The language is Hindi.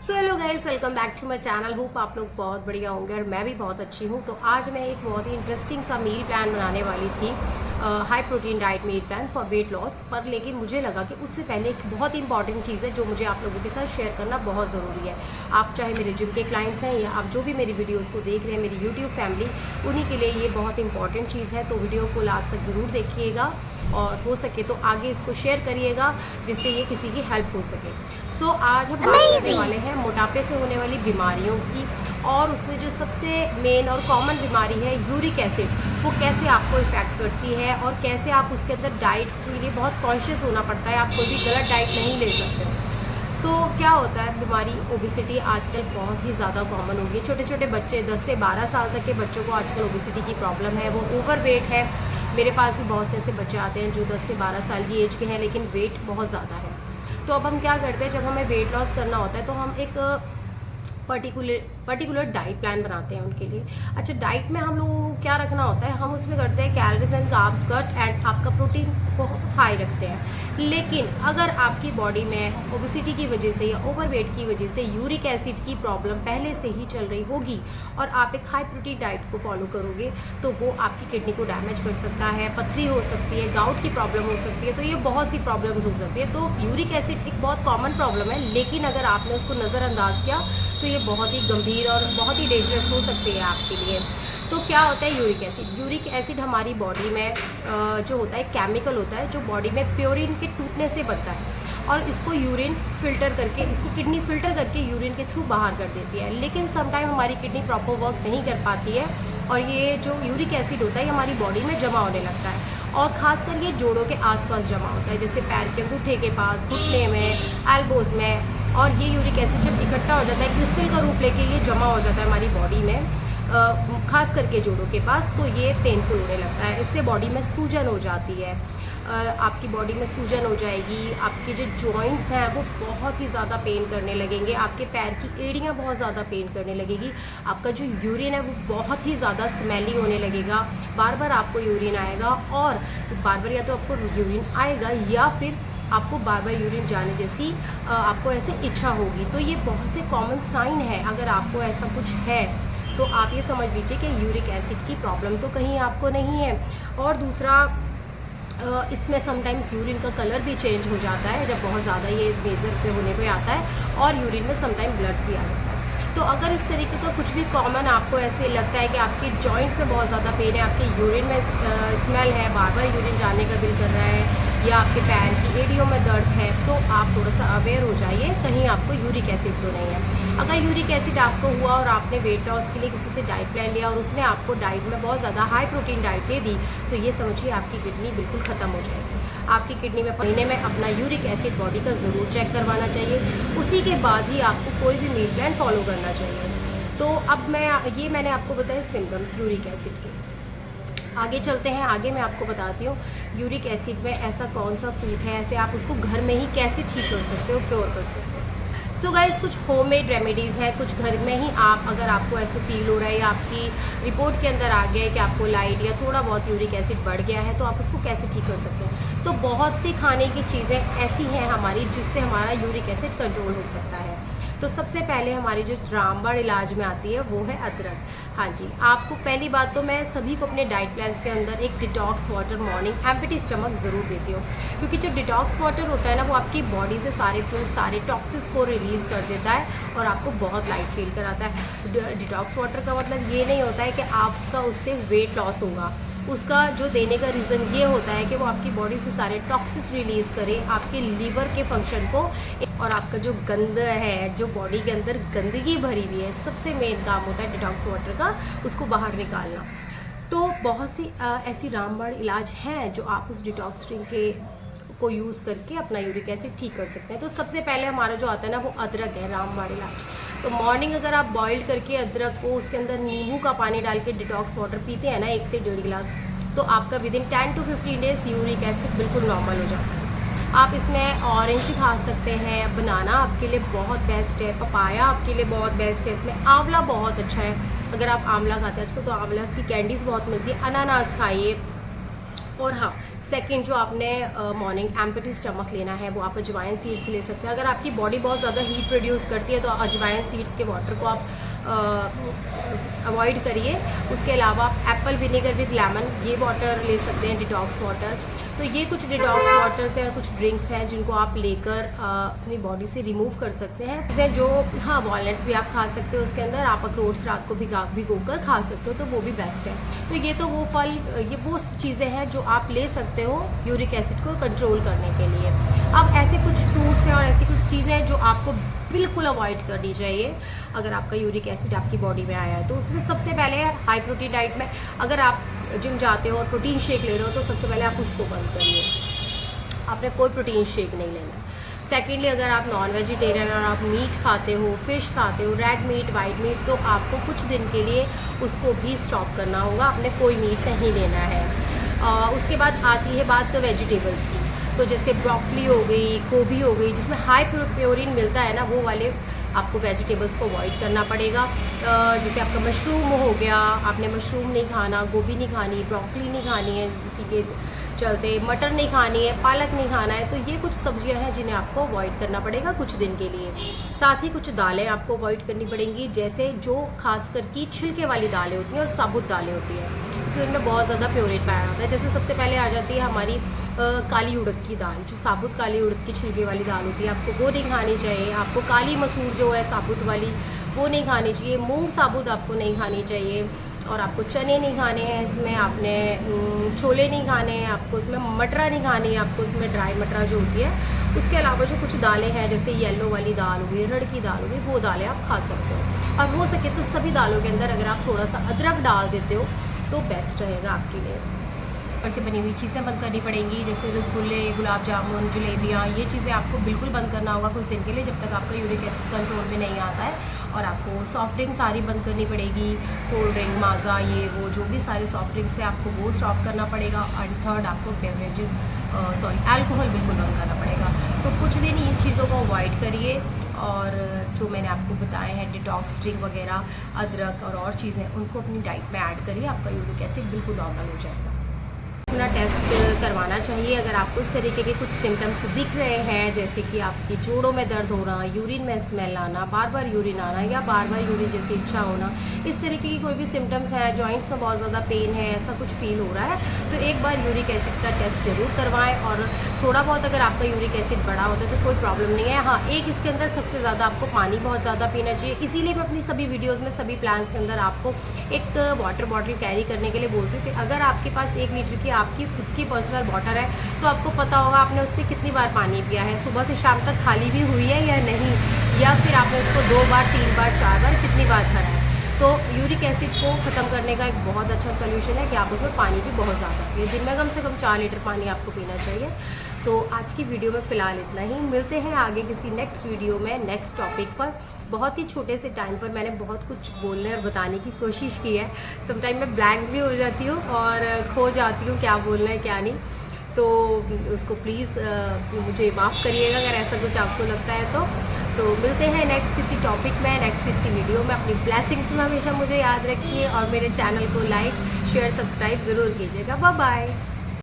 So hello guys, welcome back to my channel. Hope आप लोग बहुत बढ़िया होंगे और मैं भी बहुत अच्छी हूँ। तो आज मैं एक बहुत ही इंटरेस्टिंग सा मील प्लान बनाने वाली थी, high protein diet meal plan for weight loss. पर लेकिन मुझे लगा कि उससे पहले एक बहुत इंपॉर्टेंट चीज़ है जो मुझे आप लोगों के साथ शेयर करना बहुत ज़रूरी है। आप चाहे मेरे जिम के क्लाइंट्स हैं या आप जो भी मेरी वीडियोज़ को देख रहे हैं, मेरी यूट्यूब फैमिली, उन्हीं के लिए ये बहुत इंपॉर्टेंट चीज़ है। तो वीडियो को लास्ट तक ज़रूर देखिएगा और हो सके तो आगे इसको शेयर करिएगा जिससे ये किसी की हेल्प हो सके। सो आज हम बात करने वाले हैं मोटापे से होने वाली बीमारियों की, और उसमें जो सबसे मेन और कॉमन बीमारी है यूरिक एसिड, वो कैसे आपको इफ़ेक्ट करती है और कैसे आप उसके अंदर डाइट के लिए बहुत कॉन्शियस होना पड़ता है। आप कोई भी गलत डाइट नहीं ले सकते। तो क्या होता है, बीमारी ओबेसिटी आजकल बहुत ही ज़्यादा कॉमन हो गई है। छोटे छोटे बच्चे 10 से 12 साल तक के बच्चों को आजकल ओबेसिटी की प्रॉब्लम है, वो ओवरवेट है। मेरे पास भी बहुत से ऐसे बच्चे आते हैं जो 10 से 12 साल की एज के हैं लेकिन वेट बहुत ज़्यादा है। तो अब हम क्या करते हैं, जब हमें वेट लॉस करना होता है तो हम एक पर्टिकुलर डाइट प्लान बनाते हैं उनके लिए। अच्छा, डाइट में हम लोगों को क्या रखना होता है, हम उसमें करते हैं calories and carbs cut and आपका प्रोटीन को हाई रखते हैं। लेकिन अगर आपकी बॉडी में ओबेसिटी की वजह से या ओवरवेट की वजह से यूरिक एसिड की प्रॉब्लम पहले से ही चल रही होगी और आप एक हाई प्रोटीन डाइट को फॉलो करोगे तो वो आपकी किडनी को डैमेज कर सकता है, पथरी हो सकती है, गाउट की प्रॉब्लम हो सकती है। तो ये बहुत सी प्रॉब्लम्स हो सकती है। तो यूरिक एसिड एक बहुत कॉमन प्रॉब्लम है, लेकिन अगर आपने उसको नज़रअंदाज किया तो ये बहुत ही गंभीर और बहुत ही डेंजरस हो सकती है आपके लिए। तो क्या होता है यूरिक एसिड? यूरिक एसिड हमारी बॉडी में जो होता है केमिकल होता है जो बॉडी में प्योरिन के टूटने से बनता है, और इसको यूरिन फिल्टर करके, इसको किडनी फिल्टर करके यूरिन के थ्रू बाहर कर देती है। लेकिन समटाइम हमारी किडनी प्रॉपर वर्क नहीं कर पाती है और ये जो यूरिक एसिड होता है ये हमारी बॉडी में जमा होने लगता है, और ख़ासकर ये जोड़ों के आसपास जमा होता है, जैसे पैर के अंगूठे के पास, घुटने में, एल्बोज में। और ये यूरिक एसिड जब इकट्ठा हो जाता है, क्रिस्टल का रूप लेके ये जमा हो जाता है हमारी बॉडी में, खास करके जोड़ों के पास, तो ये पेनफुल होने लगता है। इससे बॉडी में सूजन हो जाती है, आपकी बॉडी में सूजन हो जाएगी, आपके जो जॉइंट्स हैं वो बहुत ही ज़्यादा पेन करने लगेंगे, आपके पैर की एड़ियाँ बहुत ज़्यादा पेन करने लगेगी, आपका जो यूरिन है वो बहुत ही ज़्यादा स्मेली होने लगेगा, बार बार आपको यूरिन आएगा, और बार बार या तो आपको यूरिन आएगा या फिर आपको बार बार यूरिन जाने जैसी आपको ऐसे इच्छा होगी। तो ये बहुत से कॉमन साइन है। अगर आपको ऐसा कुछ है तो आप ये समझ लीजिए कि यूरिक एसिड की प्रॉब्लम तो कहीं आपको नहीं है। और दूसरा, इसमें समटाइम्स यूरिन का कलर भी चेंज हो जाता है जब बहुत ज़्यादा ये मेजर पे होने पे आता है, और यूरिन में समटाइम ब्लड्स भी आ जाता है। तो अगर इस तरीके का कुछ भी कॉमन आपको ऐसे लगता है कि आपके जॉइंट्स में बहुत ज़्यादा पेन है, आपके यूरिन में स्मेल है, बार बार यूरिन जाने का दिल कर रहा है, या आपके पैर की एड़ियों में दर्द है, तो आप थोड़ा सा अवेयर हो जाइए कहीं आपको यूरिक एसिड तो नहीं है। अगर यूरिक एसिड आपको हुआ और आपने वेट लॉस के लिए किसी से डाइट प्लान लिया और उसने आपको डाइट में बहुत ज़्यादा हाई प्रोटीन डाइट दे दी, तो ये समझिए आपकी किडनी बिल्कुल ख़त्म हो जाएगी। आपकी किडनी में महीने में अपना यूरिक एसिड बॉडी का ज़रूर चेक करवाना चाहिए, उसी के बाद ही आपको कोई भी मील प्लान फॉलो करना चाहिए। तो अब मैंने आपको बताया सिम्टम्स यूरिक एसिड के। आगे चलते हैं, आगे मैं आपको बताती हूँ यूरिक एसिड में ऐसा कौन सा फूड है, ऐसे आप उसको घर में ही कैसे ठीक कर सकते हो, क्योर कर सकते हो। सो गाइस, कुछ होममेड रेमेडीज़ हैं, कुछ घर में ही आप, अगर आपको ऐसे फील हो रहा है या आपकी रिपोर्ट के अंदर आ गया है कि आपको लाइट या थोड़ा बहुत यूरिक एसिड बढ़ गया है, तो आप उसको कैसे ठीक कर सकते हैं। तो बहुत सी खाने की चीज़ें ऐसी हैं हमारी जिससे हमारा यूरिक एसिड कंट्रोल हो सकता है। तो सबसे पहले हमारी जो रामबाण इलाज में आती है वो है अदरक। हाँ जी, आपको पहली बात तो मैं सभी को अपने डाइट प्लान्स के अंदर एक detox water morning empty stomach ज़रूर देती हूँ, क्योंकि जो डिटॉक्स वाटर होता है ना, वो आपकी बॉडी से सारे फ्रूट, सारे टॉक्सिस को रिलीज़ कर देता है और आपको बहुत लाइट फील कराता है। डिटॉक्स वाटर का मतलब ये नहीं होता है कि आपका उससे वेट लॉस होगा। उसका जो देने का रीज़न ये होता है कि वो आपकी बॉडी से सारे टॉक्सिस रिलीज़ करे, आपके लीवर के फंक्शन को, और आपका जो गंद है, जो बॉडी के अंदर गंदगी भरी हुई है, सबसे मेन काम होता है डिटॉक्स वाटर का, उसको बाहर निकालना। तो बहुत सी ऐसी रामबाण इलाज हैं जो आप उस डिटॉक्स ड्रिंक के को यूज़ करके अपना यूरिक एसिड ठीक कर सकते हैं। तो सबसे पहले हमारा जो आता है ना वो अदरक है, रामबाण इलाज। तो मॉर्निंग अगर आप बॉईल करके अदरक को, उसके अंदर नींबू का पानी डाल के डिटॉक्स वाटर पीते हैं ना 1 से 1.5 गिलास, तो आपका within 10 to 15 days uric acid बिल्कुल नॉर्मल हो जाता है। आप इसमें ऑरेंज खा सकते हैं, बनाना आपके लिए बहुत बेस्ट है, पपाया आपके लिए बहुत बेस्ट है, इसमें आंवला बहुत अच्छा है, अगर आप आंवला खाते हैं आजकल तो आंवला की कैंडीज़ बहुत मिलती है, अनानास खाइए। और हाँ, सेकंड, जो आपने मॉर्निंग एम्प्टी स्टमक लेना है वो आप अजवाइन सीड्स ले सकते हैं। अगर आपकी बॉडी बहुत ज़्यादा हीट प्रोड्यूस करती है तो अजवाइन सीड्स के वाटर को आप अवॉइड करिए। उसके अलावा आप एप्पल विनेगर विद लेमन ये वाटर ले सकते हैं, डिटॉक्स वाटर। तो ये कुछ डिटॉक्स वाटर्स हैं और कुछ ड्रिंक्स हैं जिनको आप लेकर अपनी बॉडी से रिमूव कर सकते हैं। जैसे जो हाँ वॉलनट्स भी आप खा सकते हो, उसके अंदर आप अखरोट्स रात को भिगो कर खा सकते हो, तो वो भी बेस्ट है। तो ये तो वो फल, ये वो चीज़ें हैं जो आप ले सकते हो यूरिक एसिड को कंट्रोल करने के लिए। अब ऐसे कुछ फ्रूट्स हैं और ऐसी कुछ चीज़ें हैं जो आपको बिल्कुल अवॉइड करनी चाहिए अगर आपका यूरिक एसिड आपकी बॉडी में आया है। तो उसमें सबसे पहले है हाई प्रोटीन डाइट में अगर आप जिम जाते हो और प्रोटीन शेक ले रहे हो तो सबसे पहले आप उसको बंद करिए, आपने कोई प्रोटीन शेक नहीं लेना। सेकेंडली, अगर आप नॉन वेजिटेरियन और आप मीट खाते हो, फिश खाते हो, रेड मीट, वाइट मीट, तो आपको कुछ दिन के लिए उसको भी स्टॉप करना होगा, आपने कोई मीट नहीं लेना है। उसके बाद आती है बात वेजिटेबल्स की। तो जैसे ब्रोकली हो गई, गोभी हो गई, जिसमें हाई प्रोटीन मिलता है ना, वो वाले आपको वेजिटेबल्स को अवॉइड करना पड़ेगा। जैसे आपका मशरूम हो गया, आपने मशरूम नहीं खाना, गोभी नहीं खानी, ब्रोकली नहीं खानी है, इसी के चलते मटर नहीं खानी है, पालक नहीं खाना है। तो ये कुछ सब्जियां हैं जिन्हें आपको अवॉइड करना पड़ेगा कुछ दिन के लिए। साथ ही कुछ दालें आपको अवॉइड करनी पड़ेंगी, जैसे जो खासकर की छिलके वाली दालें होती हैं और साबुत दालें होती हैं, क्योंकि उनमें बहुत ज़्यादा प्योरेट पाया जाता है। जैसे सबसे पहले आ जाती है हमारी काली उड़द की दाल, जो साबुत काली उड़द की छिलके वाली दाल होती है, आपको वो नहीं खानी चाहिए। आपको काली मसूर जो है साबुत वाली, वो नहीं खानी चाहिए। मूंग साबुत आपको नहीं खानी चाहिए, और आपको चने नहीं खाने हैं इसमें, आपने छोले नहीं खाने हैं, आपको उसमें मटरा नहीं खानी है, आपको उसमें ड्राई मटरा जो होती है। उसके अलावा जो कुछ दालें हैं, जैसे येलो वाली दाल हो गई, रड़ की दाल हो गई, वो दालें आप खा सकते हो। और हो सके तो सभी दालों के अंदर अगर आप थोड़ा सा अदरक डाल देते हो तो बेस्ट रहेगा आपके लिए। ऐसे बनी हुई चीज़ें बंद करनी पड़ेंगी, जैसे रसगुल्ले, गुलाब जामुन, जलेबियाँ, ये चीज़ें आपको बिल्कुल बंद करना होगा कुछ दिन के लिए, जब तक आपका यूरिक एसिड कंट्रोल में नहीं आता है। और आपको सॉफ्ट ड्रिंक सारी बंद करनी पड़ेगी, कोल्ड ड्रिंक, माज़ा, ये वो जो भी सारे सॉफ्ट ड्रिंक्स हैं आपको वो स्टॉप करना पड़ेगा। और थर्ड, आपको अल्कोहल बिल्कुल बंद करना पड़ेगा। तो कुछ दिन इन चीज़ों को अवॉइड करिए, और जो मैंने आपको बताए हैं डिटॉक्स ड्रिंक वगैरह, अदरक और चीज़ें, उनको अपनी डाइट में ऐड करिए, आपका यूरिक एसिड बिल्कुल नॉर्मल हो जाएगा। अपना टेस्ट करवाना चाहिए अगर आपको इस तरीके के कुछ सिम्टम्स दिख रहे हैं, जैसे कि आपके जोड़ों में दर्द होना, यूरिन में स्मेल आना, बार बार यूरिन आना, या बार बार यूरिन जैसी इच्छा होना, इस तरीके की कोई भी सिम्टम्स है, जॉइंट्स में बहुत ज़्यादा पेन है, ऐसा कुछ फील हो रहा है, तो एक बार यूरिक एसिड का टेस्ट जरूर करवाएं। और थोड़ा बहुत अगर आपका यूरिक एसिड बढ़ा होता है तो कोई प्रॉब्लम नहीं है। हाँ, एक इसके अंदर सबसे ज़्यादा आपको पानी बहुत ज़्यादा पीना चाहिए, इसीलिए मैं अपनी सभी वीडियोज़ में, सभी प्लान्स के अंदर आपको एक वाटर बॉटल कैरी करने के लिए बोलती हूँ कि अगर आपके पास 1 लीटर की आपकी खुद की पर्सनल वाटर है तो आपको पता होगा आपने उससे कितनी बार पानी पिया है, सुबह से शाम तक खाली भी हुई है या नहीं, या फिर आपने उसको 2 बार, 3 बार, 4 बार, कितनी बार भरा है। तो यूरिक एसिड को ख़त्म करने का एक बहुत अच्छा सोल्यूशन है कि आप उसमें पानी भी बहुत ज़्यादा पिए, दिन में कम से कम 4 लीटर पानी आपको पीना चाहिए। तो आज की वीडियो में फ़िलहाल इतना ही, मिलते हैं आगे किसी नेक्स्ट वीडियो में नेक्स्ट टॉपिक पर। बहुत ही छोटे से टाइम पर मैंने बहुत कुछ बोलने और बताने की कोशिश की है, समटाइम मैं ब्लैंक भी हो जाती हूँ और खो जाती हूँ क्या बोलना है क्या नहीं, तो उसको प्लीज़ मुझे माफ़ करिएगा अगर ऐसा कुछ आपको लगता है तो मिलते हैं नेक्स्ट किसी टॉपिक में, नेक्स्ट किसी वीडियो में। अपनी ब्लेसिंग्स में हमेशा मुझे याद रखिए और मेरे चैनल को लाइक, शेयर, सब्सक्राइब ज़रूर कीजिएगा। Bye bye.